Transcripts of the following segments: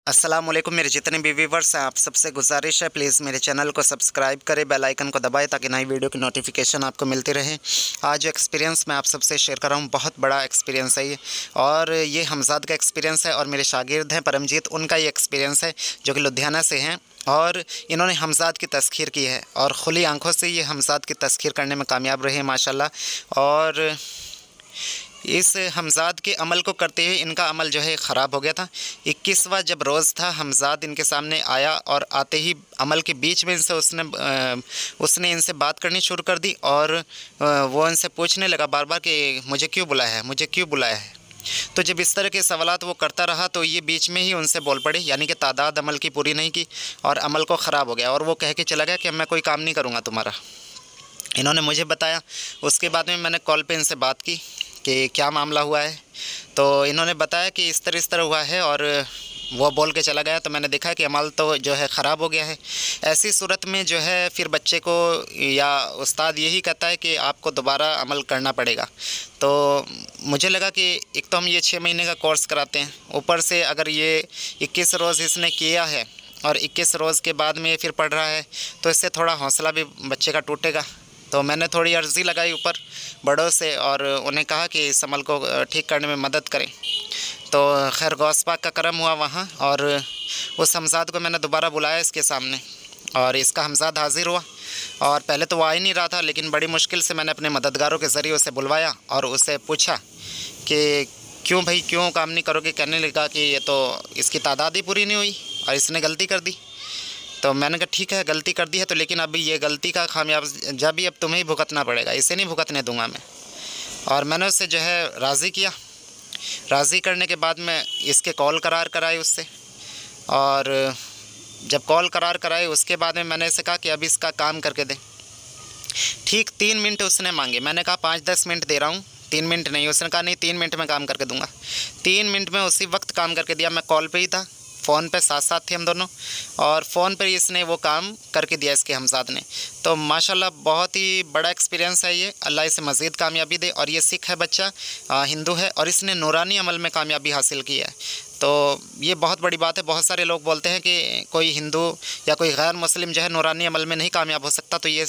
अस्सलामुअलैकुम मेरे जितने भी व्यूवर्स हैं, आप सबसे गुजारिश है प्लीज़ मेरे चैनल को सब्सक्राइब करें, बेल आइकन को दबाएं ताकि नई वीडियो की नोटिफिकेशन आपको मिलती रहे। आज जो एक्सपीरियंस मैं आप सबसे शेयर कर रहा हूँ बहुत बड़ा एक्सपीरियंस है ये, और ये हमजाद का एक्सपीरियंस है और मेरे शागिर्द हैं परमजीत, उनका ये एक्सपीरियंस है जो कि लुधियाना से हैं और इन्होंने हमजाद की तस्खीर की है और खुली आँखों से ये हमजाद की तस्खीर करने में कामयाब रहे माशाल्लाह। और इस हमजाद के अमल को करते हुए इनका अमल जो है ख़राब हो गया था। 21वां जब रोज़ था, हमजाद इनके सामने आया और आते ही अमल के बीच में इनसे उसने इनसे बात करनी शुरू कर दी और वो इनसे पूछने लगा बार बार कि मुझे क्यों बुलाया है, मुझे क्यों बुलाया है। तो जब इस तरह के सवालात वो करता रहा तो ये बीच में ही उनसे बोल पड़े, यानी कि तादाद अमल की पूरी नहीं की और अमल को ख़राब हो गया और वो कह के चला गया कि मैं कोई काम नहीं करूँगा तुम्हारा। इन्होंने मुझे बताया। उसके बाद में मैंने कॉल पे इनसे बात की कि क्या मामला हुआ है, तो इन्होंने बताया कि इस तरह हुआ है और वो बोल के चला गया। तो मैंने देखा कि अमल तो जो है ख़राब हो गया है। ऐसी सूरत में जो है फिर बच्चे को या उस्ताद यही कहता है कि आपको दोबारा अमल करना पड़ेगा। तो मुझे लगा कि एक तो हम ये 6 महीने का कोर्स कराते हैं, ऊपर से अगर ये 21 रोज़ इसने किया है और 21 रोज़ के बाद में ये फिर पढ़ रहा है तो इससे थोड़ा हौसला भी बच्चे का टूटेगा। तो मैंने थोड़ी अर्ज़ी लगाई ऊपर बड़ों से और उन्हें कहा कि इस अमल को ठीक करने में मदद करें। तो खैर गौस पाक का करम हुआ वहाँ और उस हमजाद को मैंने दोबारा बुलाया इसके सामने और इसका हमजाद हाज़िर हुआ। और पहले तो वो आ ही नहीं रहा था, लेकिन बड़ी मुश्किल से मैंने अपने मददगारों के ज़रिए उसे बुलवाया और उससे पूछा कि क्यों भाई, क्यों काम नहीं करोगे। कहने लगा कि ये तो इसकी तादाद ही पूरी नहीं हुई और इसने गलती कर दी। तो मैंने कहा ठीक है, गलती कर दी है तो लेकिन अभी ये गलती का खामियाजा अब तुम्हें ही भुगतना पड़ेगा, इसे नहीं भुगतने दूंगा मैं। और मैंने उससे जो है राज़ी किया। राज़ी करने के बाद में इसके कॉल करार कराए उससे, और जब कॉल करार कराए उसके बाद में मैंने इसे कहा कि अब इसका काम करके दें। ठीक 3 मिनट उसने मांगे। मैंने कहा 5-10 मिनट दे रहा हूँ, 3 मिनट नहीं। उसने कहा नहीं, 3 मिनट में काम करके दूंगा। 3 मिनट में उसी वक्त काम करके दिया। मैं कॉल पे ही था, फ़ोन पे साथ साथ थे हम दोनों, और फ़ोन पर इसने वो काम करके दिया इसके हमजाद ने। तो माशाल्लाह बहुत ही बड़ा एक्सपीरियंस है ये। अल्लाह इसे मज़ीद कामयाबी दे। और ये सिख है बच्चा, हिंदू है और इसने नूरानी अमल में कामयाबी हासिल की है। तो ये बहुत बड़ी बात है। बहुत सारे लोग बोलते हैं कि कोई हिंदू या कोई गैर मुस्लिम जो है नूरानी अमल में नहीं कामयाब हो सकता, तो ये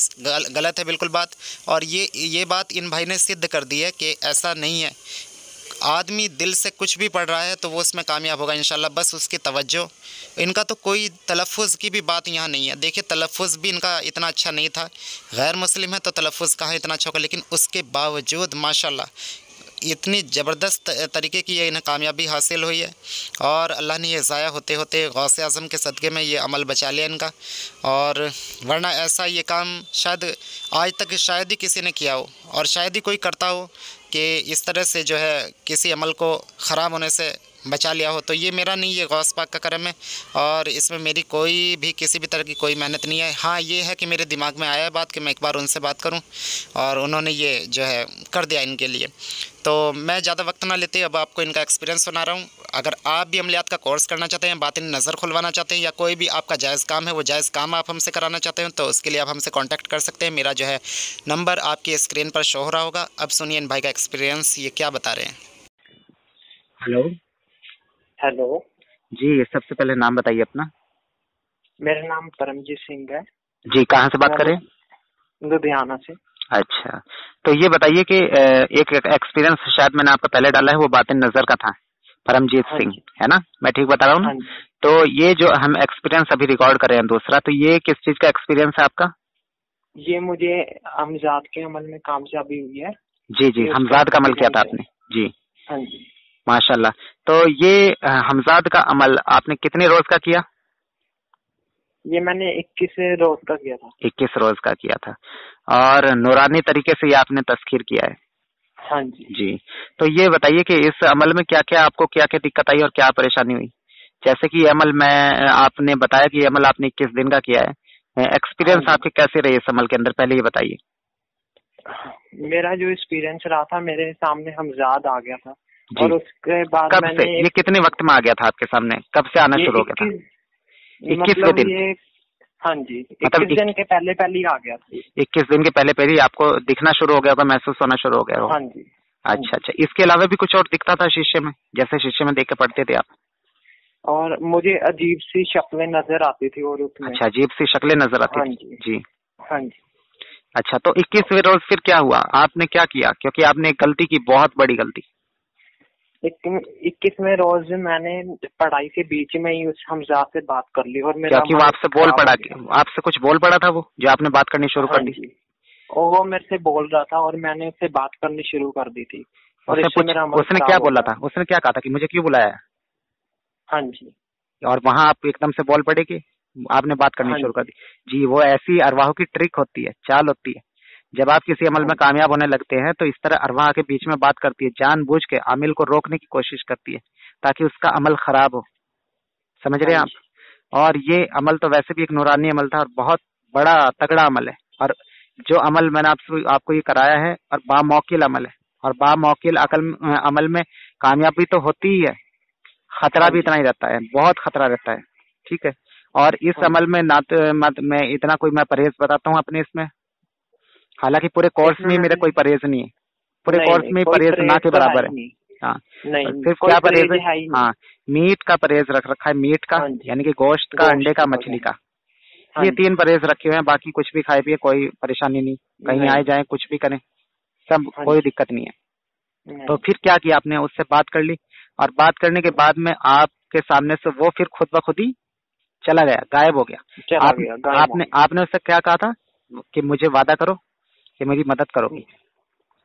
गलत है बिल्कुल बात। और ये बात इन भाई ने सिद्ध कर दी है कि ऐसा नहीं है। आदमी दिल से कुछ भी पढ़ रहा है तो वो उसमें कामयाब होगा इंशाल्लाह, बस उसकी तवज्जो। इनका तो कोई तलफ़ुज़ की भी बात यहाँ नहीं है। देखिए तलफ़ुज़ भी इनका इतना अच्छा नहीं था, गैर मुस्लिम है तो तलफ़ुज़ कहाँ इतना अच्छा होगा, लेकिन उसके बावजूद माशाल्लाह इतनी ज़बरदस्त तरीके की ये इन्हें कामयाबी हासिल हुई है। और अल्लाह ने ये ज़ाया होते होते गौसे आज़म के सदक़े में ये अमल बचा लिया इनका। और वरना ऐसा ये काम शायद आज तक शायद ही किसी ने किया हो, और शायद ही कोई करता हो कि इस तरह से जो है किसी अमल को ख़राब होने से बचा लिया हो। तो ये मेरा नहीं, ये गौस पाक का करम है और इसमें मेरी कोई भी किसी भी तरह की कोई मेहनत नहीं है। हाँ ये है कि मेरे दिमाग में आया बात कि मैं एक बार उनसे बात करूं, और उन्होंने ये जो है कर दिया इनके लिए। तो मैं ज़्यादा वक्त ना लेते अब आपको इनका एक्सपीरियंस सुना रहा हूँ। अगर आप भी अमलियात का कोर्स करना चाहते हैं, बातिनी नज़र खुलवाना चाहते हैं, या कोई भी आपका जायज़ काम है वो जायज़ काम आप हमसे कराना चाहते हैं, तो उसके लिए आप हमसे कांटेक्ट कर सकते हैं। मेरा जो है नंबर आपकी स्क्रीन पर शो हो रहा होगा। अब सुनिए इन भाई का एक्सपीरियंस, ये क्या बता रहे हैं। हेलो। हेलो जी, सबसे पहले नाम बताइए अपना। मेरा नाम परमजीत सिंह है जी, कहाँ से बात कर रहे हैं? लुधियाना से। अच्छा, तो ये बताइए कि एक एक्सपीरियंस शायद मैंने आपका पहले डाला है, वो बातिन नजर का था, परमजीत सिंह, है ना? मैं ठीक बता रहा हूँ ना? तो ये जो हम एक्सपीरियंस अभी रिकॉर्ड कर रहे हैं दूसरा, तो ये किस चीज का एक्सपीरियंस है आपका? ये मुझे हमजाद के अमल में कामयाबी हुई है। जी जी, हमजाद का अमल किया था आपने? जी हाँ जी, माशाल्लाह। तो ये हमजाद का अमल आपने कितने रोज का किया? ये मैंने 21 रोज का किया था। 21 रोज का किया था, और नूरानी तरीके से ये आपने तस्खीर किया है? हाँ जी। जी, तो ये बताइए कि इस अमल में क्या क्या आपको क्या क्या दिक्कत आई और क्या परेशानी हुई? जैसे कि ये अमल आपने बताया कि ये अमल आपने 21 दिन का किया है, एक्सपीरियंस हाँ आपके कैसे रहे इस अमल के अंदर, पहले ये बताइए। मेरा जो एक्सपीरियंस रहा था, मेरे सामने हमजाद आ गया था और उसके बाद कब मैंने से, ये कितने वक्त में आ गया था आपके सामने, कब से आना शुरू हो गया था? 21वें दिन? ये हाँ जी, मतलब 21 दिन के पहले ही आ गया था। 21 दिन के पहले ही आपको दिखना शुरू हो गया होगा, महसूस होना शुरू हो गया होगा? हाँ जी। अच्छा अच्छा, इसके अलावा भी कुछ और दिखता था शीशे में, जैसे शीशे में देख के पढ़ते थे आप? और मुझे अजीब सी शक्लें नजर आती थी और उसमें। अच्छा, अजीब सी शक्लें नजर आती हाँ थी। जी। जी। हाँ जी। अच्छा, तो 21वें रोज फिर क्या हुआ, आपने क्या किया? क्योंकि आपने एक गलती की, बहुत बड़ी गलती। 21वें रोज मैंने पढ़ाई के बीच में ही उस हमजा से बात कर ली और मेरा क्योंकि वो मन आपसे बोल खराब पड़ा, हो गया। आपसे कुछ बोल पड़ा था वो, जो आपने बात करनी शुरू हाँ कर दी? जी। और वो मेरे से बोल रहा था और मैंने उससे बात करनी शुरू कर दी थी और इससे मेरा मन उसने क्या खराब हो बोला गया। था? उसने क्या कहा था कि मुझे क्यों बुलाया है? हाँ जी। और वहां आप एकदम से बोल पड़े कि आपने बात करनी हाँ शुरू कर जी। दी? जी, वो ऐसी अरवाहों की ट्रिक होती है, चाल होती है। जब आप किसी अमल हाँ में जी। कामयाब होने लगते हैं तो इस तरह अरवाह के बीच में बात करती है, जानबूझ के आमिल को रोकने की कोशिश करती है ताकि उसका अमल खराब हो। समझ रहे हाँ हैं आप? जी। और ये अमल तो वैसे भी एक नूरानी अमल था और बहुत बड़ा तगड़ा अमल है। और जो अमल मैंने आपको ये कराया है और बामौकिल अमल है, और बामौकिल अमल में कामयाबी तो होती ही है, खतरा हाँ भी जी। इतना ही रहता है, बहुत खतरा रहता है। ठीक है। और इस हाँ अमल जी। में ना तो मैं इतना कोई मैं परहेज बताता हूँ अपने इसमें, हालांकि पूरे कोर्स इसमें में मेरे मैंने कोई परहेज नहीं है, पूरे नहीं कोर्स नहीं में कोई परहेज ना परहेज के तो है बराबर ही है। नहीं। हाँ। नहीं सिर्फ कोई क्या परहेज परहेज है? है ही नहीं। हाँ, मीट का परहेज रख रखा है, मीट का हाँ जी। यानी कि गोश्त का, अंडे गोश्त का, मछली वगैरह। का। हाँ ये जी। 3 परहेज रखे हुए हैं, बाकी कुछ भी खाए पिए कोई परेशानी नहीं, कहीं आए नहीं। जाए कुछ भी करें, सब हाँ कोई जी। दिक्कत नहीं है। तो नहीं। फिर क्या किया आपने? उससे बात कर ली और बात करने के बाद में आपके सामने से वो फिर खुद ब खुद ही चला गया, गायब हो गया। चला आप गया, गायब हो आपने गया। आपने उससे क्या कहा था कि मुझे वादा करो कि मेरी मदद करोगी?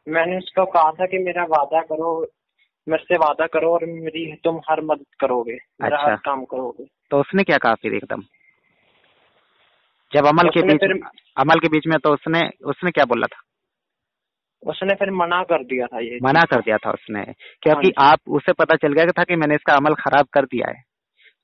मैंने उसको कहा था कि मेरा वादा करो, मेरे से वादा करो और मेरी तुम हर मदद करोगे, मेरा अच्छा, हर काम करोगे। तो उसने क्या कहा फिर एकदम, जब उसने फिर अमल के बीच में, तो उसने उसने क्या बोला था? उसने फिर मना कर दिया था ये मना चीज। कर दिया था उसने, हाँ क्योंकि जी। आप उसे पता चल गया था कि मैंने इसका अमल खराब कर दिया है।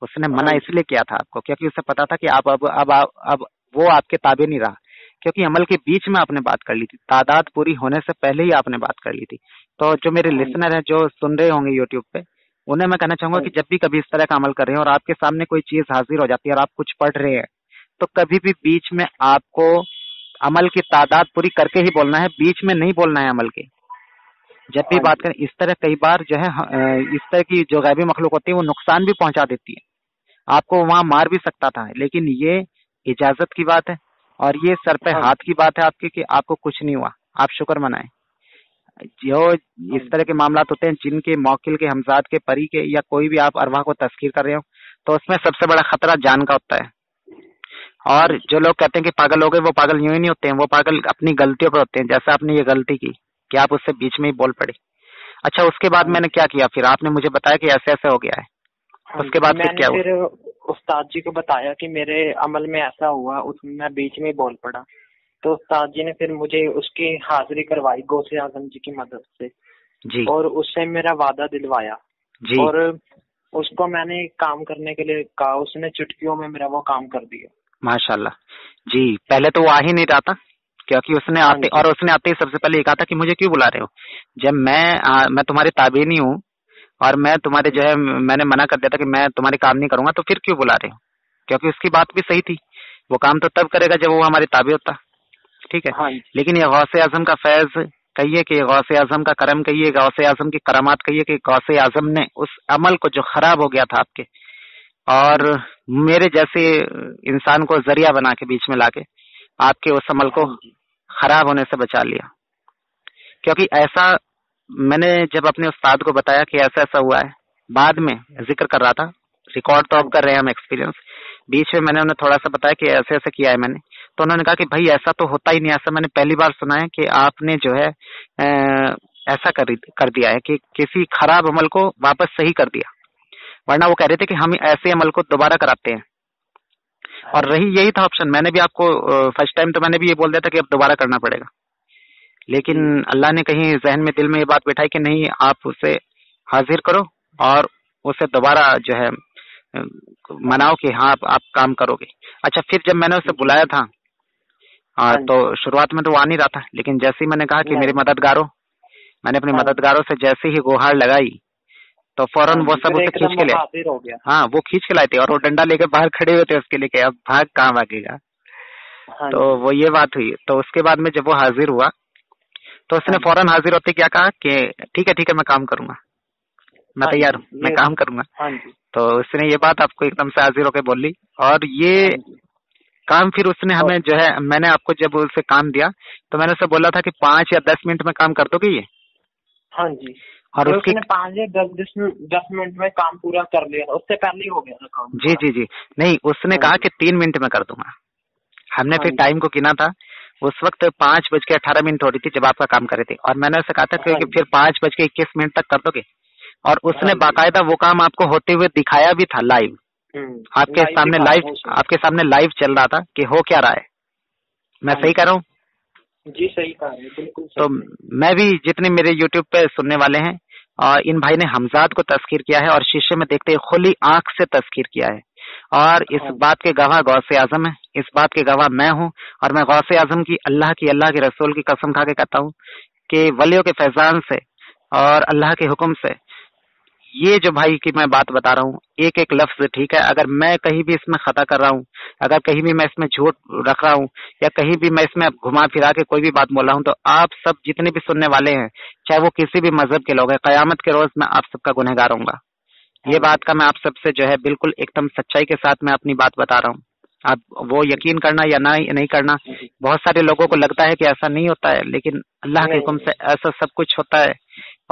उसने हाँ मना जी। इसलिए किया था आपको क्योंकि उसे पता था कि आप अब वो आपके ताबे नहीं रहा, क्योंकि अमल के बीच में आपने बात कर ली थी, तादाद पूरी होने से पहले ही आपने बात कर ली थी। तो जो मेरे हाँ जी। लिसनर हैं जो सुन रहे होंगे यूट्यूब पे, उन्हें मैं कहना चाहूंगा हाँ कि जी। जब भी कभी इस तरह का अमल कर रहे हैं और आपके सामने कोई चीज हाजिर हो जाती है और आप कुछ पढ़ रहे हैं, तो कभी भी बीच में आपको अमल की तादाद पूरी करके ही बोलना है, बीच में नहीं बोलना है अमल के। जब भी हाँ बात जी। करें इस तरह, कई बार जो है इस तरह की जो गैबी मखलूक होती है वो नुकसान भी पहुंचा देती है, आपको वहां मार भी सकता था, लेकिन ये इजाजत की बात है और ये सर पे हाँ हाथ जी। की बात है आपके कि आपको कुछ नहीं हुआ, आप शुक्र मनाएं। जो हाँ इस तरह जी। के मामला होते हैं, जिनके मौकिल के, हमजाद के, परी के, या कोई भी आप अरवाह को तस्कीर कर रहे हो, तो उसमें सबसे बड़ा खतरा जान का होता है। हाँ और जी। जो लोग कहते हैं कि पागल हो गए, वो पागल यूं ही नहीं होते हैं, वो पागल अपनी गलतियों पर होते हैं, जैसा आपने ये गलती की कि आप उससे बीच में ही बोल पड़े। अच्छा, उसके बाद हाँ मैंने जी। क्या किया फिर? आपने मुझे बताया कि ऐसे ऐसे हो गया है, हाँ उसके जी। बाद फिर मैंने क्या हुआ? फिर उस्ताद जी को बताया कि मेरे अमल में ऐसा हुआ, उसमें मैं बीच में ही बोल पड़ा। तो उस्ताद जी ने फिर मुझे उसकी हाजिरी करवाई गौसे आजम जी की मदद से जी। और उससे मेरा वादा दिलवाया जी। और उसको मैंने काम करने के लिए कहा, उसने चुटकियों में मेरा वो काम कर दिया। माशाल्लाह। जी, पहले तो वो आ ही नहीं रहा था, क्योंकि हाँ जी। उसने आते ही सबसे पहले ये कहा था कि मुझे क्यों बुला रहे हो, जब मैं तुम्हारे ताबीनी हूँ और मैं तुम्हारे हाँ जो जी। है, मैंने मना कर दिया था कि मैं तुम्हारे काम नहीं करूंगा, तो फिर क्यों बुला रहे हो? क्योंकि उसकी बात भी सही थी, वो काम तो तब करेगा जब वो हमारे ताबे होता। ठीक है। हाँ जी। लेकिन ये गौसे आजम का फैज कहिए कि गौसे आजम का करम कहिए, गौसे आजम की करामात कहिए कि गौसे आजम ने उस अमल को जो खराब हो गया था आपके हाँ और जी। मेरे जैसे इंसान को जरिया बना के बीच में लाके आपके उस अमल को हाँ जी। खराब होने से बचा लिया। क्योंकि ऐसा मैंने जब अपने उस्ताद को बताया कि ऐसा ऐसा हुआ है, बाद में जिक्र कर रहा था, रिकॉर्ड तो हाँ अब कर जी। रहे हैं हम एक्सपीरियंस, बीच में मैंने उन्हें थोड़ा सा बताया कि ऐसे ऐसे किया है मैंने, तो उन्होंने कहा कि भाई ऐसा तो होता ही नहीं, ऐसा मैंने पहली बार सुना है कि आपने जो है ऐसा कर दिया है कि किसी खराब अमल को वापस सही कर दिया, वरना वो कह रहे थे कि हम ऐसे अमल को दोबारा कराते हैं। हाँ और जी। रही यही था ऑप्शन, मैंने भी आपको फर्स्ट टाइम तो मैंने भी ये बोल दिया था कि अब दोबारा करना पड़ेगा, लेकिन जी। अल्लाह ने कहीं जहन में, दिल में ये बात बिठाई कि नहीं, आप उसे हाजिर करो और उसे दोबारा जो है मनाओ कि हाँ आप काम करोगे। अच्छा, फिर जब मैंने उसे जी। बुलाया था हाँ तो जी। शुरुआत में तो वो आ नहीं रहा था, लेकिन जैसे ही मैंने कहा कि मेरे नहीं। मददगारों, मैंने अपने हाँ जी। मददगारों से जैसे ही गुहार लगाई, तो हाँ फौरन वो जी। सब फिर उसे खींच एकदम के वो ले, हाजिर हो गया। हाँ वो खींच के लाए थे और वो डंडा लेकर बाहर खड़े हुए थे उसके लिए कि अब भाग, कहाँ भागेगा। हाँ तो जी। वो ये बात हुई। तो उसके बाद में जब वो हाजिर हुआ तो उसने हाँ जी। फौरन हाजिर होते क्या कहा कि ठीक है मैं काम करूंगा। मैं तैयार हूँ, मैं काम करूंगा। हाँ जी। तो उसने ये बात आपको एकदम से हाजिर होकर बोली, और ये काम फिर उसने हमें जो है, मैंने आपको जब उसे काम दिया तो मैंने उसे बोला था कि 5 या 10 मिनट में काम कर दोगे ये? हाँ जी। और तो उसकी उसने 5 या 10 मिनट में काम पूरा कर लिया था, उससे पहले ही हो गया था काम। जी जी जी, नहीं उसने कहा कि 3 मिनट में कर दूंगा। हमने फिर टाइम को गिना था, उस वक्त 5:18 हो रही थी जब आपका काम करे थे, और मैंने उसे कहा था कि फिर 5:21 तक कर दोगे, और उसने बाकायदा वो काम आपको होते हुए दिखाया भी था लाइव, आपके सामने लाइव चल रहा था कि हो क्या रहा है। मैं सही कह रहा हूँ? जी सही कह रहे हैं, बिल्कुल सही। तो मैं भी, जितने मेरे यूट्यूब पे सुनने वाले हैं, और इन भाई ने हमजाद को तस्कीर किया है और शीशे में देखते खुली आंख से तस्कीर किया है, और इस बात के गवाह गौसे आजम है, इस बात के गवाह मैं हूँ, और मैं गौसे आजम की अल्लाह के रसूल की कसम खा के कहता हूँ कि वलियों के फैजान से और अल्लाह के हुक्म से ये जो भाई की मैं बात बता रहा हूँ, एक एक लफ्ज ठीक है। अगर मैं कहीं भी इसमें खता कर रहा हूँ, अगर कहीं भी मैं इसमें झूठ रख रहा हूँ, या कहीं भी मैं इसमें घुमा फिरा के कोई भी बात बोल रहा हूँ, तो आप सब जितने भी सुनने वाले हैं, चाहे वो किसी भी मजहब के लोग हैं, कयामत के रोज मैं आप सबका गुनहगार होऊंगा। ये बात का मैं आप सबसे जो है बिल्कुल एकदम सच्चाई के साथ मैं अपनी बात बता रहा हूँ। आप वो यकीन करना या नहीं करना, बहुत सारे लोगों को लगता है कि ऐसा नहीं होता है, लेकिन अल्लाह के हुक्म से ऐसा सब कुछ होता है।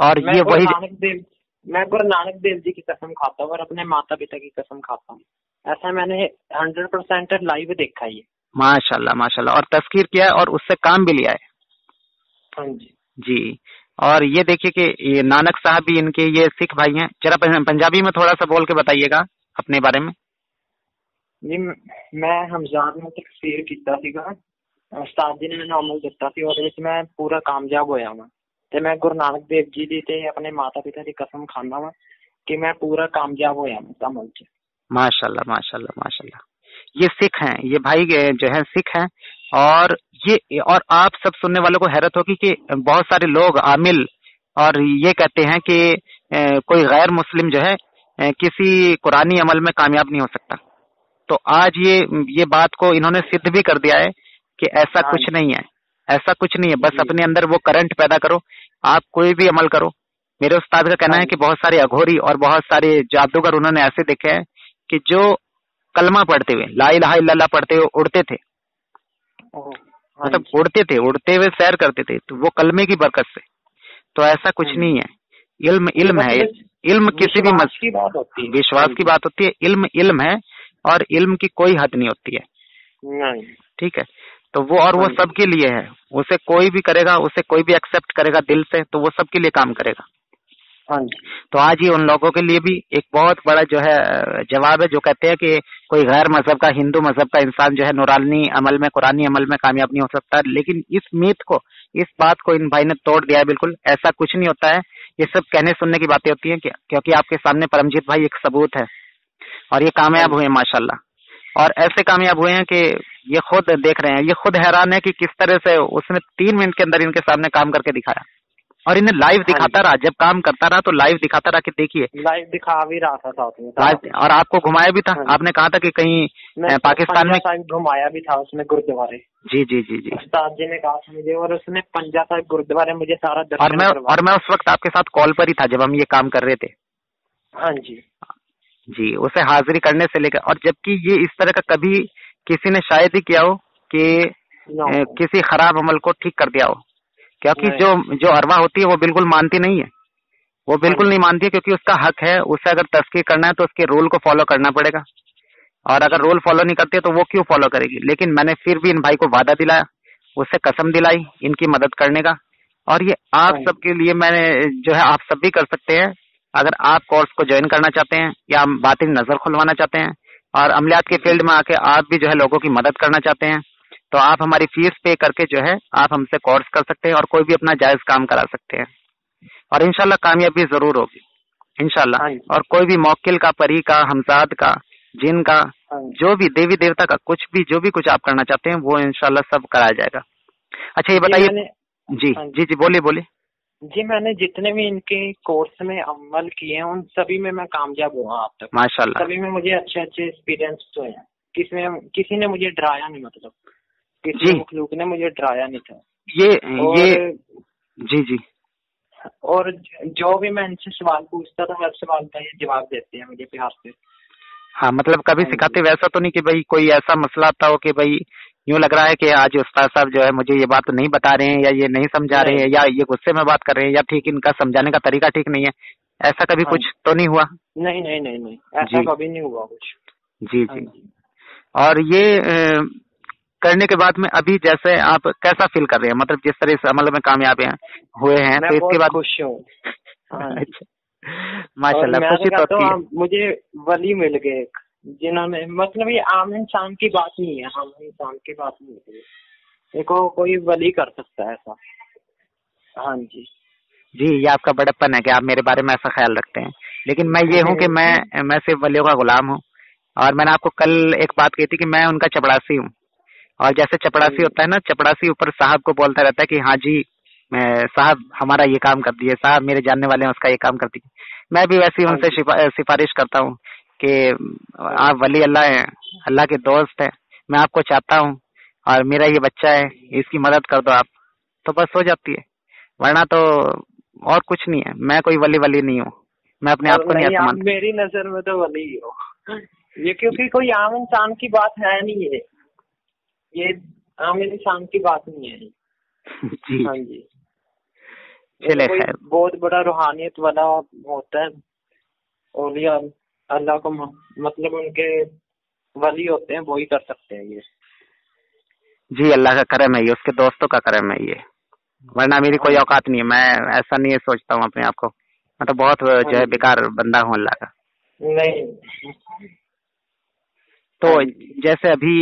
और ये वही, मैं गुरु नानक देव जी की कसम खाता हूँ और अपने माता पिता की कसम खाता हूँ, ऐसा मैंने 100% लाइव देखा ही है। माशाल्लाह माशाल्लाह, और तस्कीर किया है और उससे काम भी लिया है। हाँ जी जी। और ये देखिए कि ये नानक साहब भी इनके ये सिख भाई हैं। जरा पंजाबी में थोड़ा सा बोल के बताइएगा अपने बारे में। जी मैं हमजाद में तकसीर किया सीगा, उस्ताद जी ने मैंने अमल दिता सी, ਉਹਦੇ ਵਿੱਚ मैं पूरा कामयाब होया वां, ਤੇ मैं गुरु नानक देव जी दी ते अपने माता पिता की कसम खाना वा कि मैं पूरा कामयाब होया वां अमल च। माशाल्लाह माशाल्लाह माशाल्लाह। ये सिख हैं, ये भाई जो है सिख हैं, और आप सब सुनने वालों को हैरत होगी कि बहुत सारे लोग आमिल और ये कहते हैं कि कोई गैर मुस्लिम जो है किसी कुरानी अमल में कामयाब नहीं हो सकता। तो आज ये बात को इन्होंने सिद्ध भी कर दिया है कि ऐसा कुछ नहीं है, ऐसा कुछ नहीं है। बस अपने अंदर वो करंट पैदा करो, आप कोई भी अमल करो। मेरे उस्ताद का कहना है कि बहुत सारे अघोरी और बहुत सारे जादूगर उन्होंने ऐसे देखे हैं कि जो कलमा पढ़ते हुए, ला इलाहा इल्लल्लाह पढ़ते हुए उड़ते थे, मतलब उड़ते हुए सैर करते थे, तो वो कलमे की बरकत से। तो ऐसा कुछ नहीं है। इल्म है, इल्म किसी भी विश्वास की बात होती है। इल्म है, और इल्म की कोई हद नहीं होती है। ठीक है, तो वो सबके लिए है। उसे कोई भी करेगा, उसे कोई भी एक्सेप्ट करेगा दिल से, तो वो सबके लिए काम करेगा। तो आज ये उन लोगों के लिए भी एक बहुत बड़ा जो है जवाब है, जो कहते हैं कि कोई गैर मजहब का, हिंदू मजहब का इंसान जो है नूरानी अमल में, कुरानी अमल में कामयाब नहीं हो सकता। लेकिन इस मीथ को, इस बात को इन भाई ने तोड़ दिया है। बिल्कुल ऐसा कुछ नहीं होता है। ये सब कहने सुनने की बातें होती हैं, क्योंकि आपके सामने परमजीत भाई एक सबूत है, और ये कामयाब हुए माशाल्लाह। और ऐसे कामयाब हुए हैं कि ये खुद देख रहे हैं, ये खुद हैरान है कि किस तरह से उसने 3 मिनट के अंदर इनके सामने काम करके दिखाया, और इन्हें लाइव दिखाता रहा। जब काम करता रहा तो लाइव दिखाता रहा कि देखिए, लाइव दिखा भी रहा था साथ में, और आपको घुमाया भी था। आपने कहा था कि कहीं पाकिस्तान में घुमाया भी था उसने गुरुद्वारे। जी जी जी जी, उस्ताद जी ने कहा था मुझे, और उसने पंजा साहिब गुरुद्वारे मुझे सारा दर्शन और मैं उस वक्त आपके साथ कॉल पर ही था जब हम ये काम कर रहे थे। हाँ जी जी, उसे हाजिरी करने से लेकर, और जबकि ये इस तरह का कभी किसी ने शायद ही किया हो कि किसी खराब अमल को ठीक कर दिया हो। क्योंकि जो अरवा होती है वो बिल्कुल मानती नहीं है, वो बिल्कुल नहीं मानती है, क्योंकि उसका हक है। उसे अगर तस्कीर करना है तो उसके रूल को फॉलो करना पड़ेगा, और अगर रूल फॉलो नहीं करती है तो वो क्यों फॉलो करेगी। लेकिन मैंने फिर भी इन भाई को वादा दिलाया, उससे कसम दिलाई इनकी मदद करने का। और ये आप सबके लिए मैंने जो है, आप सब भी कर सकते हैं। अगर आप कोर्स को ज्वाइन करना चाहते हैं, या बातिन नजर खुलवाना चाहते हैं, और अमलियात के फील्ड में आके आप भी जो है लोगों की मदद करना चाहते हैं, तो आप हमारी फीस पे करके जो है आप हमसे कोर्स कर सकते हैं, और कोई भी अपना जायज काम करा सकते हैं, और इंशाल्लाह कामयाबी जरूर होगी इंशाल्लाह। और कोई भी मौकिल का, परी का, हमजाद का, जिन का, जो भी देवी देवता का, कुछ भी जो भी कुछ आप करना चाहते हैं वो इंशाल्लाह सब कराया जाएगा। अच्छा ये बताइए। जी जी जी, बोलिए बोलिए। जी मैंने जितने भी इनके कोर्स में अमल किए हैं उन सभी में मैं कामयाब हुआ अब तक माशाल्लाह। सभी में मुझे अच्छे अच्छे एक्सपीरियंस हुए हैं। किसी ने मुझे डराया नहीं, मतलब किसी मखलूक ने मुझे डराया नहीं था। ये जी जी और जो भी मैं इनसे सवाल पूछता था हर सवाल का ये जवाब देते हैं मुझे प्यार से। हाँ, मतलब कभी हाँ सिखाते जी। वैसा तो नहीं कि भाई कोई ऐसा मसला आता हो कि भाई यूं लग रहा है कि आज उस्ताद साहब जो है मुझे ये बात नहीं बता रहे हैं, या ये नहीं समझा रहे नहीं। हैं, या ये गुस्से में बात कर रहे हैं, या ठीक इनका समझाने का तरीका ठीक नहीं है, ऐसा कभी हाँ कुछ जी। तो नहीं हुआ? नहीं नहीं नहीं नहीं, ऐसा जी कभी नहीं हुआ कुछ। जी हाँ जी। जी। और ये करने के बाद में अभी जैसे आप कैसा फील कर रहे हैं, मतलब जिस तरह इस अमल में कामयाब हैं हुए हैं, मैं तो इसके बहुत बाद? खुश हूँ। हाँ जी। अच्छा, और माशाल्लाह, मैं तो खुशी तो कहता होती है। हूँ मुझे वली मिल गए एक, जिन्होंने मतलब ये आम इंसान की बात नहीं है, आम इंसान की बात नहीं है, देखो कोई वली कर सकता है ऐसा। हाँ जी। जी, ये आपका बड़प्पन है कि आप मेरे बारे में ऐसा ख्याल रखते हैं, लेकिन मैं ये हूँ कि मैं सिर्फ वलियों का गुलाम हूँ। और मैंने आपको कल एक बात कही थी कि मैं उनका चपड़ासी हूँ। और जैसे हाँ चपड़ासी जी। होता है ना, चपड़ासी ऊपर साहब को बोलता रहता है कि हाँ जी, साहब हमारा ये काम कर दिए, साहब मेरे जानने वाले हैं उसका ये काम कर दिए। मैं भी वैसे ही हाँ उनसे जी। सिफारिश करता हूँ कि हाँ आप वली अल्लाह हैं, अल्लाह के दोस्त हैं, मैं आपको चाहता हूँ और मेरा ये बच्चा है, इसकी मदद कर दो आप, तो बस हो जाती है। वरना तो और कुछ नहीं है, मैं कोई वली वली नहीं हूँ, मैं अपने आप और को नहीं नहीं, ऐसा आप मानता। मेरी नजर में तो वली ही हो। ये क्योंकि कोई आम इंसान की बात है नहीं है, ये आम इंसान की बात नहीं है। जी, हाँ जी। ये तो चले कोई खैर। बहुत बड़ा रूहानियत वाला होता है, औलिया अल्लाह को मतलब उनके वली होते हैं, वो ही कर सकते हैं ये। जी, अल्लाह का करम है ये, उसके दोस्तों का करम है ये, वरना मेरी हाँ कोई जी। औकात नहीं है। मैं ऐसा नहीं सोचता हूँ अपने आप को, मैं तो बहुत हाँ जो है जी। बेकार बंदा हूँ अल्लाह का। नहीं। तो हाँ जी। जैसे अभी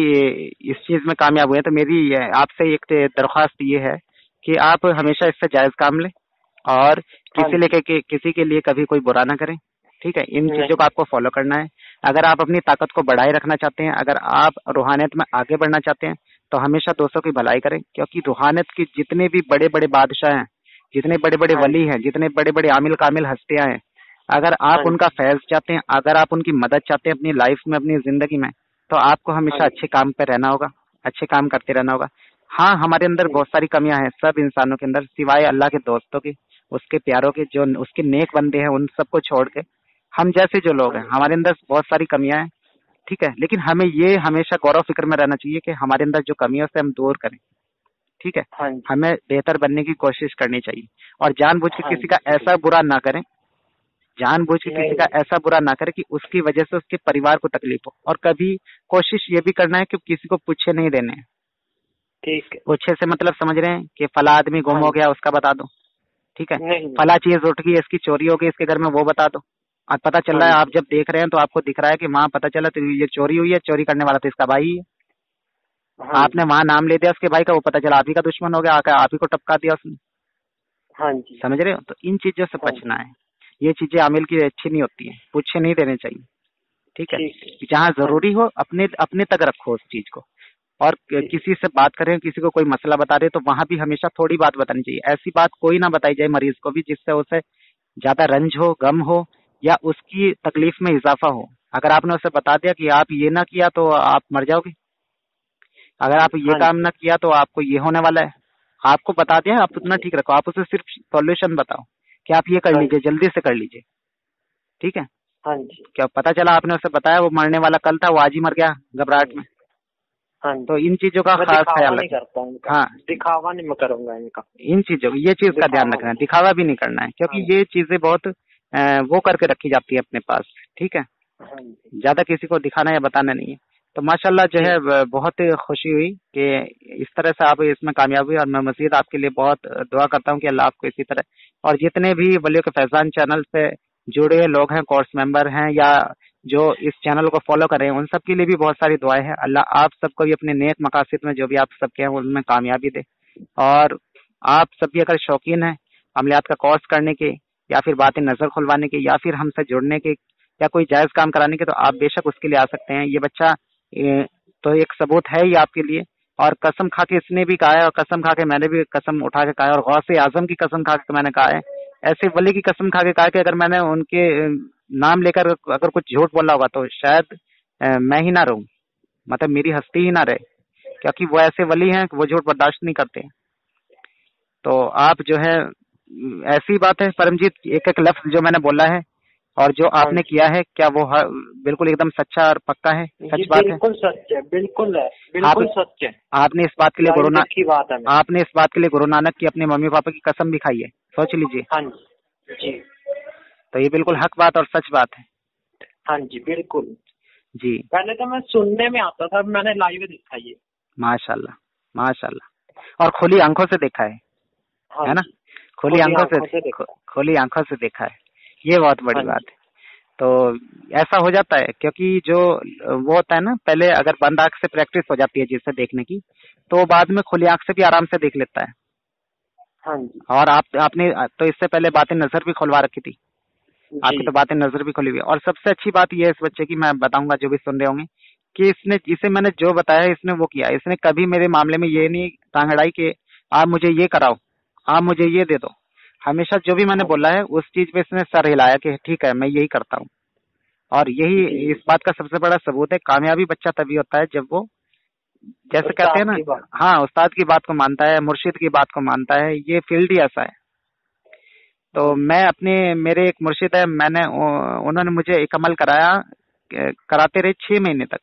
इस चीज में कामयाब हुए, तो मेरी आपसे एक दरख्वास्त ये है कि आप हमेशा इससे जायज काम लें, और हाँ जी। किसी के लिए कभी कोई बुरा ना करें। ठीक है, इन चीजों नहीं। को आपको फॉलो करना है। अगर आप अपनी ताकत को बढ़ाए रखना चाहते हैं, अगर आप रूहानियत में आगे बढ़ना चाहते हैं, तो हमेशा दूसरों की भलाई करें, क्योंकि रूहानियत की जितने भी बड़े बड़े बादशाह हैं, जितने बड़े बड़े हाँ वली जी। हैं, जितने बड़े बड़े आमिल कामिल हस्तियां हैं, अगर आप हाँ उनका जी। फैज चाहते हैं, अगर आप उनकी मदद चाहते हैं अपनी लाइफ में, अपनी जिंदगी में, तो आपको हाँ हमेशा जी। अच्छे काम पे रहना होगा, अच्छे काम करते रहना होगा। हाँ, हमारे अंदर बहुत सारी कमियां हैं, सब इंसानों के अंदर, सिवाय अल्लाह के दोस्तों के, उसके प्यारों के, जो उसके नेक बंदे हैं, उन सबको छोड़ के हम जैसे जो लोग हाँ हैं, जी। हमारे अंदर बहुत सारी कमियां हैं। ठीक है, लेकिन हमें ये हमेशा गौरव फिक्र में रहना चाहिए कि हमारे अंदर जो कमी है उसे हम दूर करें। ठीक है, हाँ जी। हमें बेहतर बनने की कोशिश करनी चाहिए, और जानबूझ के हाँ किसी जी। का ऐसा बुरा ना करें, जानबूझ के किसी नहीं का नहीं। ऐसा बुरा ना करे कि उसकी वजह से उसके परिवार को तकलीफ हो। और कभी कोशिश ये भी करना है कि किसी को पूछे नहीं देने हैं। ठीक है। पूछे से मतलब समझ रहे हैं कि फला आदमी गुम हाँ हो जी। गया, उसका बता दो। ठीक है, नहीं नहीं। फला चीज उठ गई, इसकी चोरी हो गई इसके घर में, वो बता दो। और पता चल हाँ रहा है, आप जी। जब देख रहे हैं तो आपको दिख रहा है कि वहां पता चला तो ये चोरी हुई है, चोरी करने वाला तो इसका भाई ही है। हाँ आपने जी। वहां नाम ले दिया उसके भाई का, वो पता चला आप ही का दुश्मन हो गया, आकर आप ही को टपका दिया उसने। हाँ जी। समझ रहे हो? तो इन चीजों से हाँ बचना जी। है। ये चीजें आमिल की अच्छी नहीं होती है, पूछे नहीं देने चाहिए। ठीक है, ठीक है। जहाँ हाँ जरूरी जी। हो अपने अपने तक रखो उस चीज को। और ठीक है। किसी से बात करें, किसी को कोई मसला बता रहे, तो वहां भी हमेशा थोड़ी बात बतानी चाहिए। ऐसी बात कोई ना बताई जाए मरीज को भी जिससे उसे ज्यादा रंज हो, गम हो, या उसकी तकलीफ में इजाफा हो। अगर आपने उसे बता दिया कि आप ये ना किया तो आप मर जाओगे, अगर आप ये हाँ काम जी। ना किया तो आपको ये होने वाला है, आपको बता दिया, आप उतना ठीक रखो, आप उसे सिर्फ सॉल्यूशन बताओ कि आप ये कर हाँ लीजिए, जी। जल्दी से कर लीजिए। ठीक है, हाँ जी। क्या पता चला आपने उसे बताया, वो मरने वाला कल था, वो आज ही मर गया हाँ घबराहट में। जी। हाँ तो जी। इन चीजों का मैं खास दिखावा ख्याल नहीं रखें। करता इनका, हाँ, दिखावा नहीं मैं करूंगा इनका, इन चीजों, ये चीज का ध्यान दिखावा रखना है, नहीं। दिखावा भी नहीं करना है, हाँ क्योंकि जी। ये चीजें बहुत वो करके रखी जाती है अपने पास। ठीक है, हाँ जी। ज्यादा किसी को दिखाना या बताना नहीं है। तो माशाल्लाह जो है ठीक। बहुत खुशी हुई कि इस तरह से आप इसमें कामयाब हुई, और मैं मजीद आपके लिए बहुत दुआ करता हूँ कि अल्लाह आपको इसी तरह, और जितने भी वलियों के फैजान चैनल से जुड़े हुए लोग हैं, कोर्स मेंबर हैं, या जो इस चैनल को फॉलो कर रहे हैं, उन सब के लिए भी बहुत सारी दुआएं हैं। अल्लाह आप सबको भी अपने नेक मकासद में जो भी आप सबके हैं उनमें कामयाबी दे। और आप सब भी अगर शौकीन हैं अमलियात का कोर्स करने के, या फिर बातें नजर खुलवाने के, या फिर हमसे जुड़ने के, या कोई जायज काम कराने के, तो आप बेशक उसके लिए आ सकते हैं। ये बच्चा तो एक सबूत है ही आपके लिए, और कसम खा के इसने भी कहा है, और कसम खा के मैंने भी कसम उठा के कहा है, और गौसे आजम की कसम खा के मैंने कहा है, ऐसे वली की कसम खा के कहा कि अगर मैंने उनके नाम लेकर अगर कुछ झूठ बोला होगा तो शायद मैं ही ना रहूं, मतलब मेरी हस्ती ही ना रहे, क्योंकि वो ऐसे वली हैं कि वो झूठ बर्दाश्त नहीं करते। तो आप जो है ऐसी बात है परमजीत, एक एक लफ्ज जो मैंने बोला है और जो आपने किया है, क्या वो बिल्कुल एकदम सच्चा और पक्का है, सच बात है? बिल्कुल सच है, बिल्कुल है, बिल्कुल सच है। आपने इस बात के लिए की बात है। आपने इस बात के लिए गुरु नानक की अपने मम्मी पापा की कसम भी खाई है, सोच लीजिए। हाँ जी जी। तो ये बिल्कुल हक बात और सच बात है। हाँ जी बिल्कुल जी। पहले तो मैं सुनने में आता था, मैंने लाइव देखा ये। माशाल्लाह माशाल्लाह, और खुली आंखों से देखा है। हाँ है ना? खुली आंखों से देखा है, ये बहुत बड़ी बात है। तो ऐसा हो जाता है क्योंकि जो वो होता है ना, पहले अगर बंद आंख से प्रैक्टिस हो जाती है जिससे देखने की, तो बाद में खुली आंख से भी आराम से देख लेता है। हाँ जी। और आपने तो इससे पहले बातें नजर भी खुलवा रखी थी, आपकी तो बातें नजर भी खुली हुई है। और सबसे अच्छी बात ये है इस बच्चे की, मैं बताऊंगा जो भी सुन रहे होंगे, कि इसे मैंने जो बताया इसने वो किया। इसने कभी मेरे मामले में ये नहीं टांग अड़ाई कि आप मुझे ये कराओ, आप मुझे ये दे दो। हमेशा जो भी मैंने बोला है उस चीज पे इसने सर हिलाया कि ठीक है मैं यही करता हूँ। और यही इस बात का सबसे बड़ा सबूत है। कामयाबी बच्चा तभी होता है जब वो, जैसे कहते हैं ना, हाँ, उस्ताद की बात को मानता है, मुर्शिद की बात को मानता है। ये फील्ड ही ऐसा है। तो मैं मेरे एक मुर्शिद है, उन्होंने मुझे एक अमल कराते रहे 6 महीने तक,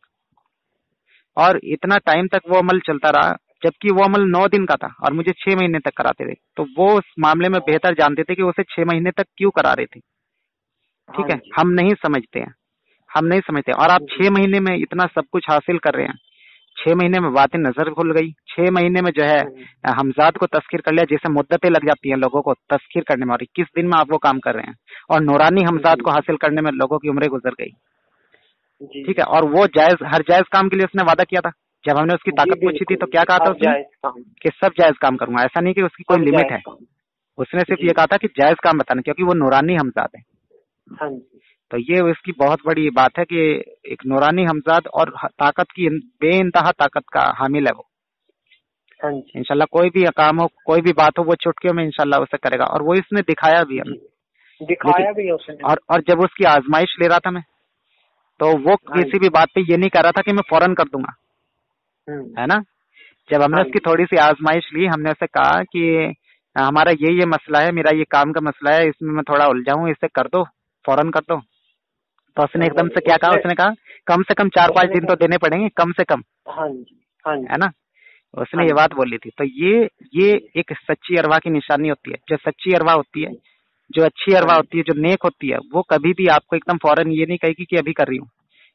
और इतना टाइम तक वो अमल चलता रहा, जबकि वो अमल 9 दिन का था और मुझे 6 महीने तक कराते थे। तो वो उस मामले में बेहतर जानते थे कि उसे 6 महीने तक क्यों करा रहे थे। ठीक है, हम नहीं समझते हैं। और आप 6 महीने में इतना सब कुछ हासिल कर रहे हैं। 6 महीने में बातें नजर खुल गई। 6 महीने में जो है हमजाद को तस्खीर कर लिया, जैसे मुद्दतें लग जाती हैं लोगों को तस्खीर करने में, और 21 दिन में आप वो काम कर रहे हैं। और नूरानी हमजाद को हासिल करने में लोगों की उम्रें गुजर गई। ठीक है, और वो हर जायज काम के लिए उसने वादा किया था। जब हमने उसकी ताकत पूछी थी तो क्या कहा था उसने? कि सब जायज काम करूंगा, ऐसा नहीं कि उसकी कोई लिमिट है। उसने सिर्फ ये कहा था कि जायज काम बताना, क्योंकि वो नूरानी हमजाद है। तो ये उसकी बहुत बड़ी बात है कि एक नूरानी हमजाद और ताकत की बेइंतहा ताकत का हामिल है वो। इंशाल्लाह कोई भी काम हो, कोई भी बात हो, वो चुटकियों में इंशाल्लाह उसे करेगा। और वो इसने दिखाया भी हमें, भी उसने। और जब उसकी आजमाइश ले रहा था मैं, तो वो किसी भी बात पे ये नहीं कर रहा था कि मैं फौरन कर दूंगा, है ना। जब हमने उसकी थोड़ी सी आजमाइश ली, हमने उसे कहा कि हमारा ये मसला है, मेरा ये काम का मसला है, इसमें मैं थोड़ा उलझा हूँ, इसे कर दो, फौरन कर दो। तो उसने एकदम से क्या कहा? उसने कहा कम से कम 4-5 दिन तो देने पड़ेंगे, कम से कम। है ना, उसने ये बात बोली थी। तो ये एक सच्ची अरवा की निशानी होती है। जो सच्ची अरवा होती है, जो अच्छी अरवा होती है, जो नेक होती है, वो कभी भी आपको एकदम फौरन ये नहीं कहेगी कि अभी कर रही हूँ,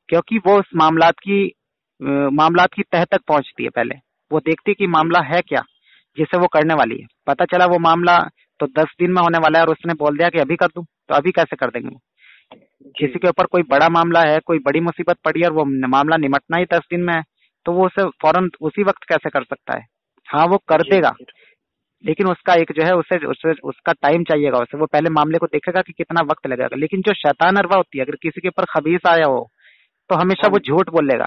क्योंकि वो उस मामलात की तह तक पहुंचती है। पहले वो देखती है कि मामला है क्या जिसे वो करने वाली है। पता चला वो मामला तो 10 दिन में होने वाला है और उसने बोल दिया कि अभी कर दूं, तो अभी कैसे कर देंगे? किसी के ऊपर कोई बड़ा मामला है, कोई बड़ी मुसीबत पड़ी और वो मामला निमटना ही 10 दिन में है, तो वो उसे फौरन उसी वक्त कैसे कर सकता है? हाँ, वो कर देगा, लेकिन उसका एक जो है उसका टाइम चाहिएगा उसे। वो पहले मामले को देखेगा कि कितना वक्त लगेगा। लेकिन जो शैतान अरवा होती है, अगर किसी के ऊपर खबीस आया हो तो हमेशा वो झूठ बोलेगा।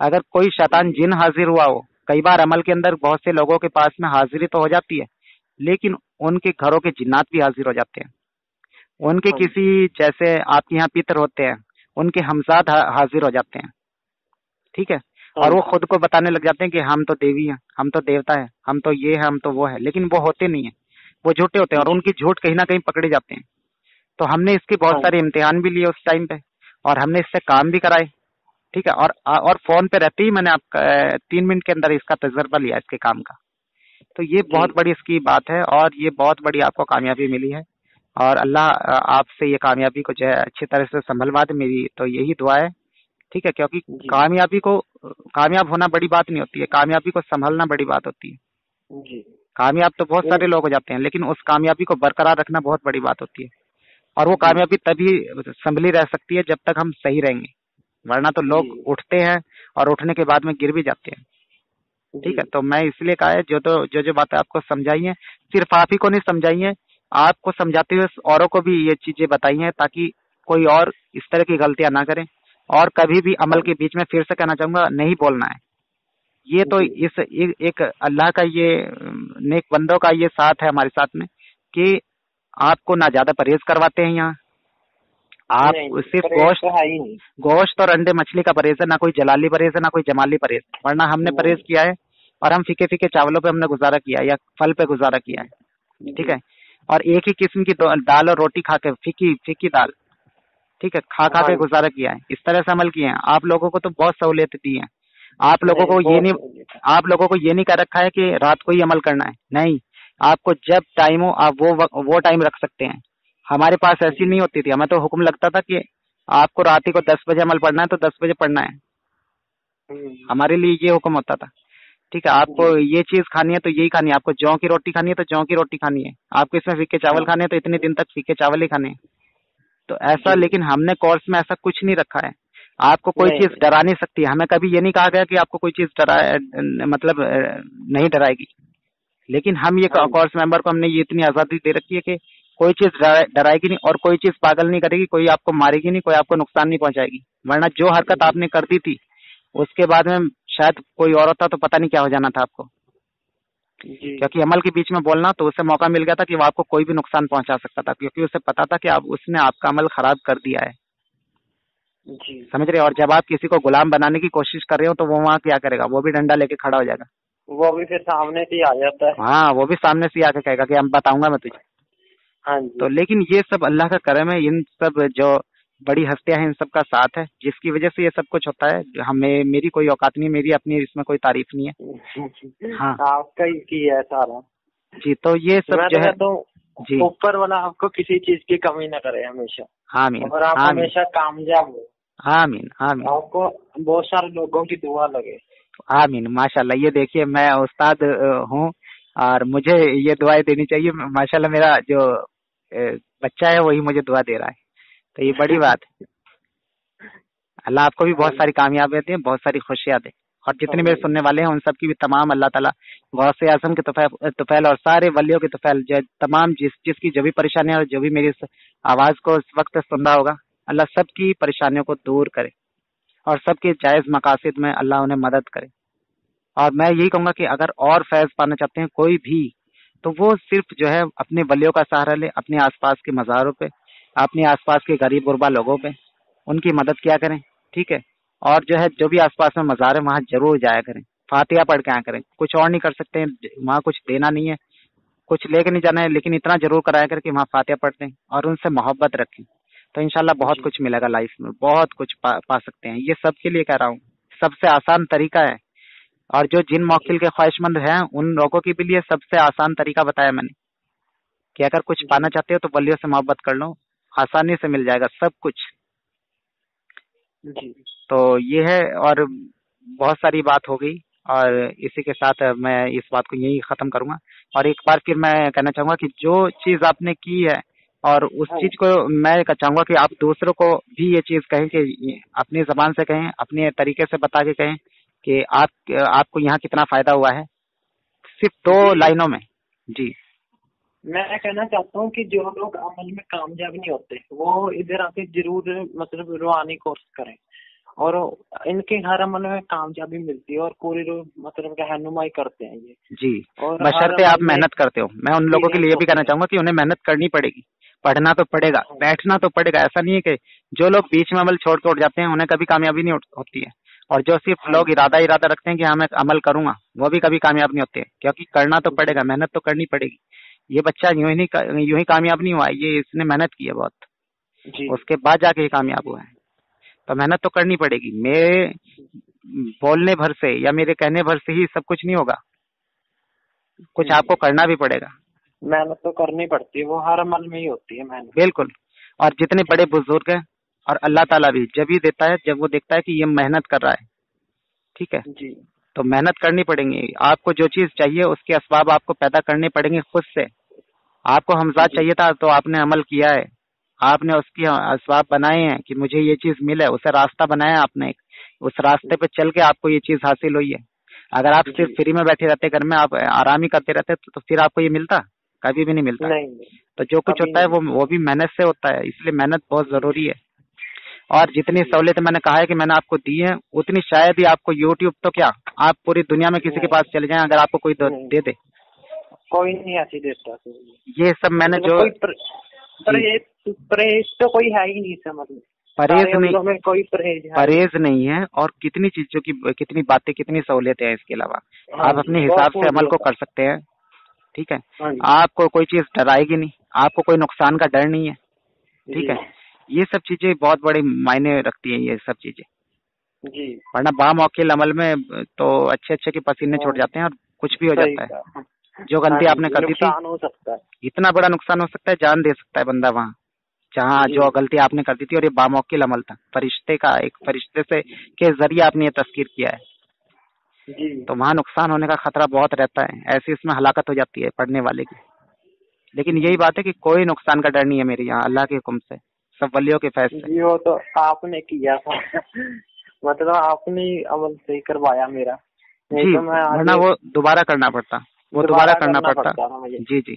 अगर कोई शैतान जिन हाजिर हुआ हो, कई बार अमल के अंदर बहुत से लोगों के पास में हाजिरी तो हो जाती है, लेकिन उनके घरों के जिन्नात भी हाजिर हो जाते हैं। उनके किसी, जैसे आपके यहाँ पितर होते हैं, उनके हमजाद हाजिर हो जाते हैं। ठीक है, और वो खुद को बताने लग जाते हैं कि हम तो देवी हैं, हम तो देवता है, हम तो ये है, हम तो वो है। लेकिन वो होते नहीं है, वो झूठे होते हैं, और उनकी झूठ कहीं ना कहीं पकड़े जाते हैं। तो हमने इसके बहुत सारे इम्तिहान भी लिए उस टाइम पे, और हमने इससे काम भी कराए। ठीक है, और फोन पे रहते ही मैंने आपका 3 मिनट के अंदर इसका तजर्बा लिया इसके काम का। तो ये बहुत बड़ी इसकी बात है, और ये बहुत बड़ी आपको कामयाबी मिली है। और अल्लाह आपसे ये कामयाबी को जो है अच्छी तरह से संभलवा दे, मेरी तो यही दुआ है। ठीक है, क्योंकि कामयाब होना बड़ी बात नहीं होती है, कामयाबी को संभलना बड़ी बात होती है। कामयाब तो बहुत सारे लोग हो जाते हैं, लेकिन उस कामयाबी को बरकरार रखना बहुत बड़ी बात होती है। और वो कामयाबी तभी संभली रह सकती है जब तक हम सही रहेंगे, वरना तो लोग उठते हैं और उठने के बाद में गिर भी जाते हैं। ठीक है, तो मैं इसलिए कहा है जो बातें आपको समझाई हैं, सिर्फ आप ही को नहीं समझाई हैं, आपको समझाते हुए औरों को भी ये चीजें बताई हैं, ताकि कोई और इस तरह की गलतियां ना करें। और कभी भी अमल के बीच में फिर से कहना चाहूंगा, नहीं बोलना है। ये तो एक अल्लाह का ये नेक बंदों का ये साथ है हमारे साथ में, कि आपको ना ज्यादा परहेज करवाते हैं यहाँ। आप सिर्फ गोश्त और अंडे मछली का परहेज है, ना कोई जलाली परहेज है, ना कोई जमाली परहेज। वरना हमने परहेज किया है और हम फीके फीके चावलों पे हमने गुजारा किया है, या फल पे गुजारा किया है। ठीक है, और एक ही किस्म की दाल और रोटी खा के, फीकी फीकी दाल, ठीक है, खा खा के गुजारा किया है, इस तरह से अमल किए हैं। आप लोगों को तो बहुत सहूलियत दी है। आप लोगों को ये नहीं, आप लोगों को ये नहीं कर रखा है कि रात को ही अमल करना है, नहीं, आपको जब टाइम हो आप वो टाइम रख सकते हैं। हमारे पास ऐसी नहीं होती थी, हमें तो हुक्म लगता था कि आपको रात को 10 बजे अमल पढ़ना है तो 10 बजे पढ़ना है, हमारे लिए ये हुक्म होता था। ठीक है, आपको ये चीज खानी है तो यही खानी है, आपको जौ की रोटी खानी है तो जौ की रोटी खानी है, आपको इसमें फीके चावल खाने हैं तो इतने दिन तक फीके चावल ही खाने हैं। तो ऐसा, लेकिन हमने कोर्स में ऐसा कुछ नहीं रखा है। आपको कोई चीज डरा नहीं सकती, हमें कभी ये नहीं कहा गया कि आपको कोई चीज मतलब नहीं डराएगी। लेकिन हम ये कोर्स मेंबर को हमने ये इतनी आजादी दे रखी है कि कोई चीज डराएगी नहीं और कोई चीज पागल नहीं करेगी, कोई आपको मारेगी नहीं, कोई आपको नुकसान नहीं पहुंचाएगी। वरना जो हरकत आपने कर दी थी उसके बाद में शायद कोई और होता तो पता नहीं क्या हो जाना था आपको, क्योंकि अमल के बीच में बोलना तो उसे मौका मिल गया था कि वो आपको कोई भी नुकसान पहुंचा सकता था, क्योंकि उसे पता था कि आप उसने आपका अमल खराब कर दिया है। समझ रहे हो? और जब आप किसी को गुलाम बनाने की कोशिश कर रहे हो तो वो वहाँ क्या करेगा, वो भी डंडा लेके खड़ा हो जाएगा, वो भी फिर सामने से ही आ जाता है। हाँ, वो भी सामने से आके कहेगा कि हम बताऊंगा मैं तुझे। हाँ जी। तो लेकिन ये सब अल्लाह का करम है, इन सब जो बड़ी हस्तियां हैं इन सब का साथ है, जिसकी वजह से ये सब कुछ होता है। हमें, मेरी कोई औकात नहीं, मेरी अपनी इसमें कोई तारीफ नहीं है। हाँ, आपका ही है सारा जी। तो ये सब जो है जी, ऊपर वाला आपको किसी चीज की कमी न करे हमेशा। आमीन। और आप हमेशा कामयाब हो। आमीन आमीन। आपको बहुत सारे लोगों की दुआ लगे। आमीन। माशाल्लाह। ये देखिए, मैं उस्ताद हूँ और मुझे ये दुआएं देनी चाहिए। माशाल्लाह, मेरा जो बच्चा है वही मुझे दुआ दे रहा है, तो ये बड़ी बात है। अल्लाह आपको भी बहुत सारी कामयाबियां दे, बहुत सारी खुशियां दे, और जितने मेरे सुनने वाले हैं उन सब की भी तमाम अल्लाह ताला गौसे आजम के तुफैल और सारे वलियों के तुफैल, जो तमाम जिसकी जो भी परेशानियां और जो भी मेरी आवाज को इस वक्त सुन रहा होगा, अल्लाह सबकी परेशानियों को दूर करे और सबके जायज मकासद में अल्लाह उन्हें मदद करे। और मैं यही कहूंगा कि अगर और फैज पाना चाहते हैं कोई भी, तो वो सिर्फ जो है अपने वलियों का सहारा ले, अपने आसपास के मज़ारों पे, अपने आसपास के गरीब गुरबा लोगों पे उनकी मदद किया करें। ठीक है, और जो है जो भी आसपास में मज़ार है वहाँ जरूर जाया करें, फातिहा पढ़ के आया करें। कुछ और नहीं कर सकते हैं, वहाँ कुछ देना नहीं है, कुछ लेके नहीं जाना है, लेकिन इतना जरूर कराया करें कि वहाँ फातिहा पढ़ते हैं और उनसे मोहब्बत रखें, तो इंशाल्लाह बहुत कुछ मिलेगा लाइफ में, बहुत कुछ पा सकते हैं। ये सबके लिए कह रहा हूँ, सबसे आसान तरीका है। और जो जिन मौकिल के ख्वाहिशमंद हैं उन लोगों के भी लिए सबसे आसान तरीका बताया मैंने, कि अगर कुछ पाना चाहते हो तो वलियों से मोहब्बत कर लो, आसानी से मिल जाएगा सब कुछ। तो ये है, और बहुत सारी बात हो गई, और इसी के साथ मैं इस बात को यही खत्म करूंगा। और एक बार फिर मैं कहना चाहूंगा कि जो चीज आपने की है, और उस चीज को मैं चाहूंगा कि आप दूसरों को भी ये चीज कहें, कि अपनी जबान से कहें, अपने तरीके से बता के कहें कि आपको यहाँ कितना फायदा हुआ है, सिर्फ 2 लाइनों में। जी, मैं कहना चाहता हूँ कि जो लोग अमल में कामयाब नहीं होते वो इधर आके जरूर मतलब रूहानी कोर्स करें, और इनके हर अमल में कामयाबी मिलती है, और पूरी मतलब रहनुमाई करते हैं ये। जी, बशर्ते आप मेहनत करते हो। मैं उन लोगों के लिए भी कहना चाहूंगा कि उन्हें मेहनत करनी पड़ेगी, पढ़ना तो पड़ेगा, बैठना तो पड़ेगा। ऐसा नहीं है कि जो लोग बीच में अमल छोड़ के उठ जाते हैं उन्हें कभी कामयाबी नहीं होती है, और जो सिर्फ लोग इरादा रखते हैं कि हाँ मैं अमल करूंगा, वो भी कभी कामयाब नहीं होते हैं, क्योंकि करना तो पड़ेगा, मेहनत तो करनी पड़ेगी। ये बच्चा यूं ही कामयाब नहीं हुआ, ये इसने मेहनत की है बहुत, उसके बाद जाके ये कामयाब हुआ है। तो मेहनत तो करनी पड़ेगी। मेरे बोलने भर से या मेरे कहने भर से ही सब कुछ नहीं होगा, कुछ आपको करना भी पड़ेगा। मेहनत तो करनी पड़ती है, वो हर अमल में ही होती है मेहनत। बिल्कुल। और जितने बड़े बुजुर्ग हैं, और अल्लाह ताला भी जब ही देता है जब वो देखता है कि ये मेहनत कर रहा है, ठीक है जी, तो मेहनत करनी पड़ेगी। आपको जो चीज चाहिए उसके असबाब आपको पैदा करने पड़ेंगे खुद से। आपको हमजाद चाहिए था तो आपने अमल किया है, आपने उसकी असबाब बनाए हैं कि मुझे ये चीज मिले, उसे रास्ता बनाया आपने, उस रास्ते पे चल के आपको ये चीज हासिल हुई है। अगर आप सिर्फ फ्री में बैठे रहते घर में, आप आराम ही करते रहते, तो फिर आपको ये मिलता? कभी भी नहीं मिलता। तो जो कुछ होता है वो भी मेहनत से होता है, इसलिए मेहनत बहुत जरूरी है। और जितनी सहूलियत मैंने कहा है कि मैंने आपको दी है, उतनी शायद ही आपको यूट्यूब, तो क्या आप पूरी दुनिया में किसी के पास चले जाएं, अगर आपको कोई दे दे, कोई नहीं ऐसी देता। ये सब मैंने जो परहेज तो कोई है ही नहीं, समझ में परहेज नहीं, कोई परहेज नहीं है। और कितनी चीजों की, कितनी बातें, कितनी सहूलियतें हैं इसके अलावा, आप अपने हिसाब से अमल को कर सकते हैं। ठीक है। हाँ जी। आपको कोई चीज डराएगी नहीं, आपको कोई नुकसान का डर नहीं है, ठीक है। ये सब चीजें बहुत बड़ी मायने रखती है, ये सब चीजें। जी। वरना बामौके अमल में तो अच्छे अच्छे के पसीने छूट जाते हैं और कुछ भी हो सही जाता है। कहा। जो गलती आपने कर दी थी, नुकसान हो सकता है। इतना बड़ा नुकसान हो सकता है, जान दे सकता है बंदा वहाँ, जहाँ जी। जो गलती आपने कर दी थी। और ये बामौके अमल था, फरिश्ते का, एक फरिश्ते से के जरिए आपने ये तस्कीर किया है, जी। तो वहाँ नुकसान होने का खतरा बहुत रहता है। ऐसी इसमें हलाकत हो जाती है पढ़ने वाले की। लेकिन यही बात है कि कोई नुकसान का डर नहीं है मेरे यहाँ, अल्लाह के हुक्म से, सब वलियों के फैसले। जी, वो तो आपने किया था। मतलब आपने ही अमल सही करवाया मेरा, नहीं जी, तो मैं वरना वो दोबारा करना पड़ता, वो दोबारा करना पड़ता। था मुझे। जी जी,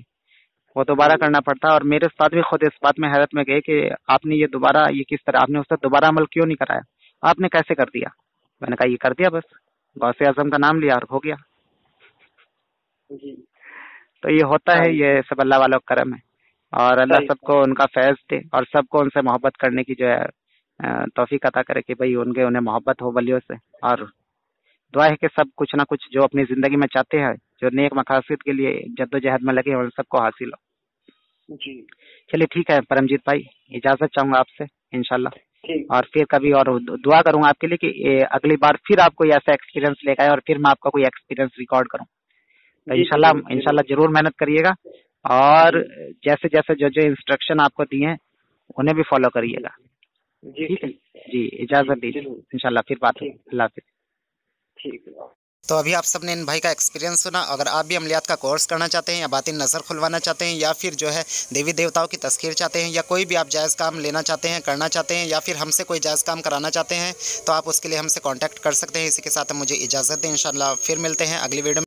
वो दोबारा करना पड़ता। और मेरे उस्ताद भी खुद इस बात में हैरत में गए कि आपने ये दोबारा, ये किस तरह, आपने उससे दोबारा अमल क्यों नहीं कराया, आपने कैसे कर दिया। मैंने कहा ये कर दिया, बस गौसे आजम का नाम लिया और हो गया। जी। तो ये होता हाँ है, जी। ये सब अल्लाह वालों का करम है। और अल्लाह सही सबको उनका फैज दे और सबको उनसे मोहब्बत करने की जो है तौफीक अता करे कि भाई उन्हें मोहब्बत हो वलियों से। और दुआ है कि सब कुछ ना कुछ जो अपनी जिंदगी में चाहते हैं, जो नेक मकासद के लिए जद्दोजहद में लगे, उन सबको हासिल हो। जी। चलिए ठीक है परमजीत भाई, इजाजत चाहूंगा आपसे इंशाल्लाह। ठीक। और फिर कभी और दुआ करूंगा आपके लिए कि अगली बार फिर आपको ऐसा एक्सपीरियंस लेकर आए और फिर मैं आपका कोई एक्सपीरियंस रिकॉर्ड करूं। तो जी, इंशाल्लाह जरूर मेहनत करिएगा और जी। जैसे जैसे जो जो इंस्ट्रक्शन आपको दिए हैं उन्हें भी फॉलो करिएगा। जी, ठीक है ठीक है। जी, इजाजत जी, दीजिए, जरूर। इंशाल्लाह फिर बात होगी। ठीक। अल्लाह हाफिज। ठीक है। तो अभी आप सबने इन भाई का एक्सपीरियंस सुना। अगर आप भी अमलियात का कोर्स करना चाहते हैं या बातिन नज़र खुलवाना चाहते हैं या फिर जो है देवी देवताओं की तस्कीर चाहते हैं या कोई भी आप जायज़ काम लेना चाहते हैं, करना चाहते हैं या फिर हमसे कोई जायज़ काम कराना चाहते हैं, तो आप उसके लिए हमसे कांटेक्ट कर सकते हैं। इसी के साथ मुझे इजाज़त दें, इंशाल्लाह फिर मिलते हैं अगली वीडियो में।